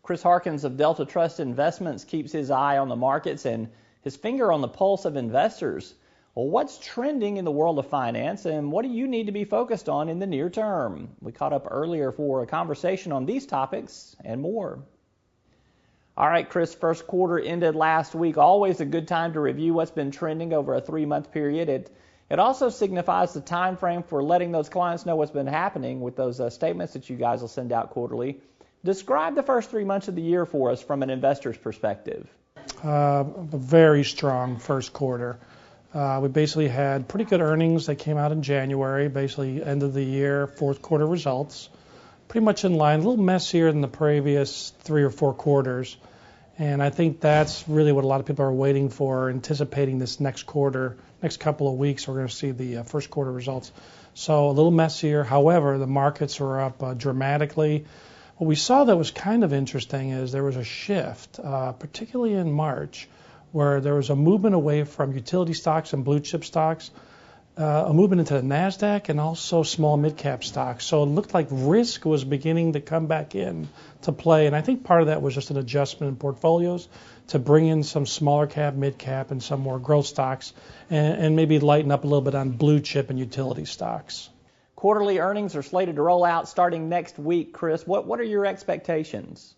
Chris Harkins of Delta Trust Investments keeps his eye on the markets and his finger on the pulse of investors. Well, what's trending in the world of finance, and what do you need to be focused on in the near term? We caught up earlier for a conversation on these topics and more. All right, Chris, first quarter ended last week. Always a good time to review what's been trending over a 3-month period. It also signifies the time frame for letting those clients know what's been happening with those statements that you guys will send out quarterly. Describe the first 3 months of the year for us from an investor's perspective. A very strong first quarter. We basically had pretty good earnings that came out in January, basically end of the year, fourth quarter results. Pretty much in line, a little messier than the previous 3 or 4 quarters. And I think that's really what a lot of people are waiting for, anticipating this next quarter, next couple of weeks, we're going to see the first quarter results. So a little messier. However, the markets are up dramatically. What we saw that was kind of interesting is there was a shift, particularly in March, where there was a movement away from utility stocks and blue chip stocks, a movement into the NASDAQ and also small mid-cap stocks. So it looked like risk was beginning to come back in to play. And I think part of that was just an adjustment in portfolios to bring in some smaller cap, mid-cap, and some more growth stocks, and maybe lighten up a little bit on blue chip and utility stocks. Quarterly earnings are slated to roll out starting next week, Chris. What are your expectations?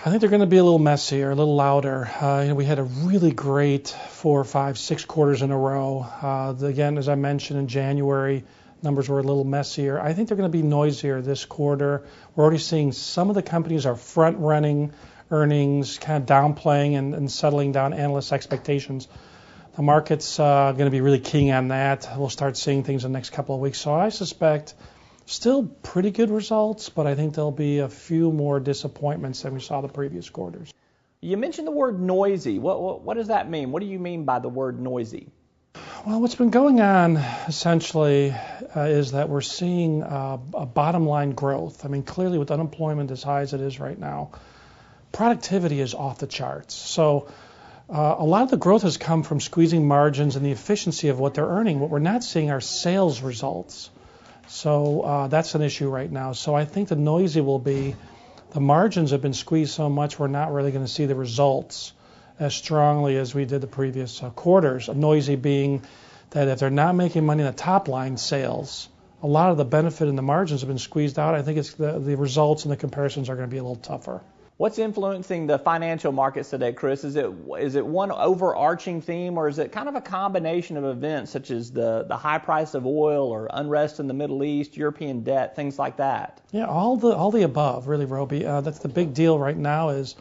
I think they're going to be a little messier, a little louder. We had a really great 4, 5, 6 quarters in a row. Again, as I mentioned in January, numbers were a little messier. I think they're going to be noisier this quarter. We're already seeing some of the companies are front-running earnings, kind of downplaying and settling down analysts' expectations. The market's going to be really keying on that. We'll start seeing things in the next couple of weeks. So I suspect still pretty good results, but I think there'll be a few more disappointments than we saw the previous quarters. You mentioned the word noisy. What does that mean? What do you mean by the word noisy? Well, what's been going on essentially is that we're seeing a bottom line growth. I mean, clearly with unemployment as high as it is right now, productivity is off the charts. So a lot of the growth has come from squeezing margins and the efficiency of what they're earning. What we're not seeing are sales results. So that's an issue right now. So I think the noisy will be the margins have been squeezed so much we're not really going to see the results as strongly as we did the previous quarters. A noisy being that if they're not making money in the top line sales, a lot of the benefit in the margins have been squeezed out. I think it's the results and the comparisons are going to be a little tougher. What's influencing the financial markets today, Chris? Is it one overarching theme, or is it kind of a combination of events such as the high price of oil or unrest in the Middle East, European debt, things like that? Yeah, all the above, really, Roby. That's the big deal right now. Is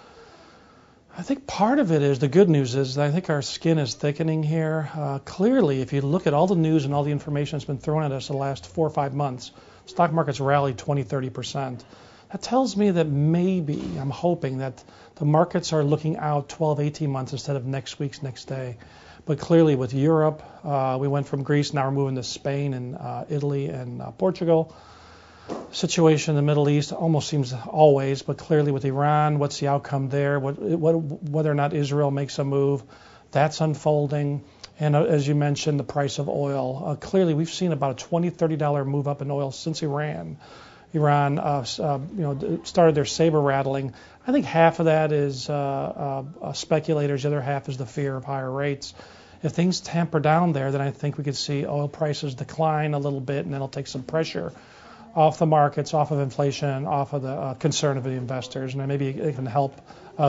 I think part of it is the good news is that I think our skin is thickening here. Clearly, if you look at all the news and all the information that's been thrown at us the last 4 or 5 months, stock market's rallied 20-30%. That tells me that maybe, I'm hoping that the markets are looking out 12, 18 months instead of next week's next day. But clearly with Europe, we went from Greece, now we're moving to Spain and Italy and Portugal. Situation in the Middle East almost seems always, but clearly with Iran, what's the outcome there? Whether or not Israel makes a move, that's unfolding. And as you mentioned, the price of oil. Clearly we've seen about a $20, $30 move up in oil since Iran started their saber rattling. I think half of that is speculators. The other half is the fear of higher rates. If things tamper down there, then I think we could see oil prices decline a little bit, and then it'll take some pressure off the markets, off of inflation, off of the concern of the investors, and then maybe it can help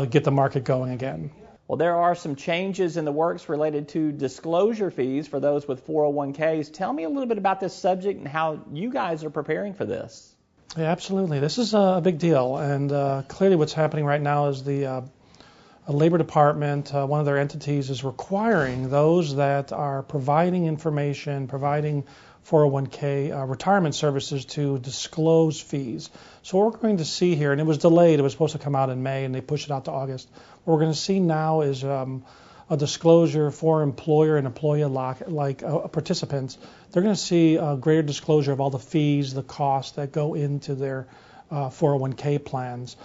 get the market going again. Well, there are some changes in the works related to disclosure fees for those with 401ks. Tell me a little bit about this subject and how you guys are preparing for this. Yeah, absolutely. This is a big deal, and clearly what's happening right now is the Labor Department, one of their entities, is requiring those that are providing information, providing 401k retirement services to disclose fees. So what we're going to see here, and it was delayed, it was supposed to come out in May, and they pushed it out to August. What we're going to see now is a disclosure for employer and employee participants. They're going to see a greater disclosure of all the fees, the costs that go into their 401k plans.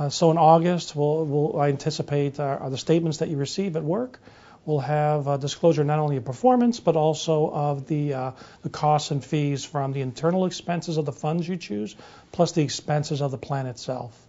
So in August, I anticipate the statements that you receive at work will have a disclosure not only of performance, but also of the costs and fees from the internal expenses of the funds you choose, plus the expenses of the plan itself.